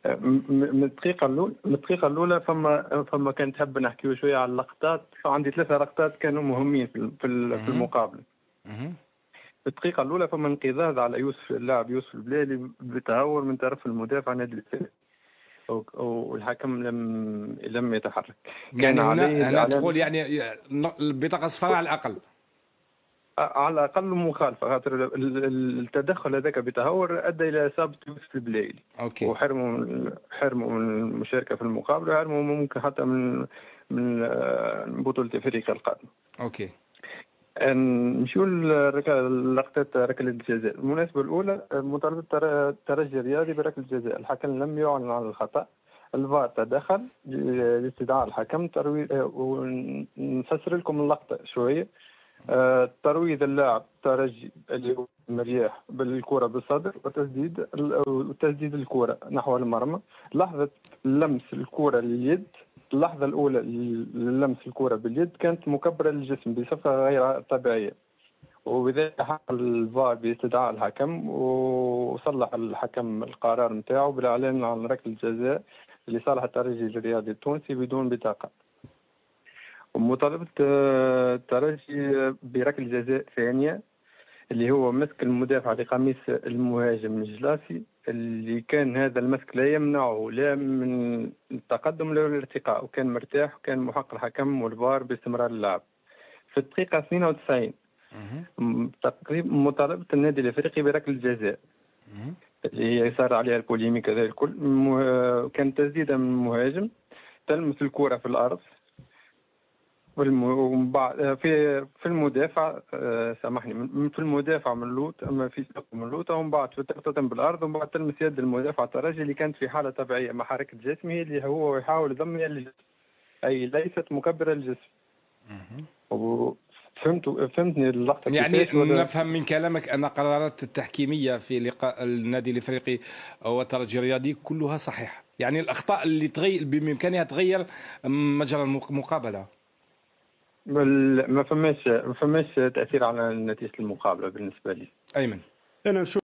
من الدقيقة الأولى فما كانت حاب نحكيو شوية على اللقطات. عندي 3 لقطات كانوا مهمين في مهم. المقابلة. مهم. في الدقيقة الأولى فما انقضاض على اللاعب يوسف البلالي بتهور من طرف المدافع نادي الاتحاد، والحكم لم يتحرك. كان يعني عليه هنا الإعلان تقول يعني بطاقة صفراء على الأقل. على الأقل مخالفة، خاطر التدخل هذاك بتهور أدى إلى إصابة يوسف البلايلي، أوكي. وحرموا من المشاركة في المقابلة، وحرموا ممكن حتى من بطولة أفريقيا القادمة. أوكي. نمشيو للقطات ركلة الجزاء. المناسبة الأولى مطالبة الترجي الرياضي بركلة الجزاء، الحكم لم يعلن عن الخطأ، الفار تدخل لاستدعاء الحكم. ونفسر لكم اللقطة شوية. ترويض اللاعب ترجي اللي هو مرياح بالكرة بالصدر، وتسديد الكرة نحو المرمى. لحظة لمس الكرة لليد، اللحظة الأولى للمس الكرة باليد كانت مكبرة للجسم بصفة غير طبيعية، وبذلك حق الفار باستدعاء الحكم، وصلح الحكم القرار نتاعو بالإعلان عن ركلة الجزاء لصالح الترجي الرياضي التونسي بدون بطاقة. ومطالبة الترجي بركلة جزاء ثانية، اللي هو مسك المدافع لقميص المهاجم الجلاسي، اللي كان هذا المسك لا يمنعه لا من التقدم ولا من الارتقاء، وكان مرتاح، وكان محق الحكم والفار باستمرار اللعب. في الدقيقة 92 تقريبا مطالبة النادي الافريقي بركلة الجزاء اللي هي صار عليها البوليميك هذا الكل. كان تسديدة من المهاجم تلمس الكرة في الأرض، في المدافع سامحني، في المدافع من لوط، اما في من لوط، ومن بعد تقتطم بالارض، ومن بعد تلمس يد المدافع الترجي اللي كانت في حاله طبيعيه مع حركه جسمه اللي هو يحاول ضمها للجسم، اي ليست مكبره للجسم. فهمتني اللقطه يعني كيفاش ولا؟ نفهم من كلامك أن قرارات التحكيمية في لقاء النادي الإفريقي والترجي الرياضي كلها صحيحة، يعني الأخطاء اللي بإمكانها تغير مجرى المقابلة. ما فماش تاثير على نتيجه المقابله بالنسبه لي. أيمن. أنا نشوف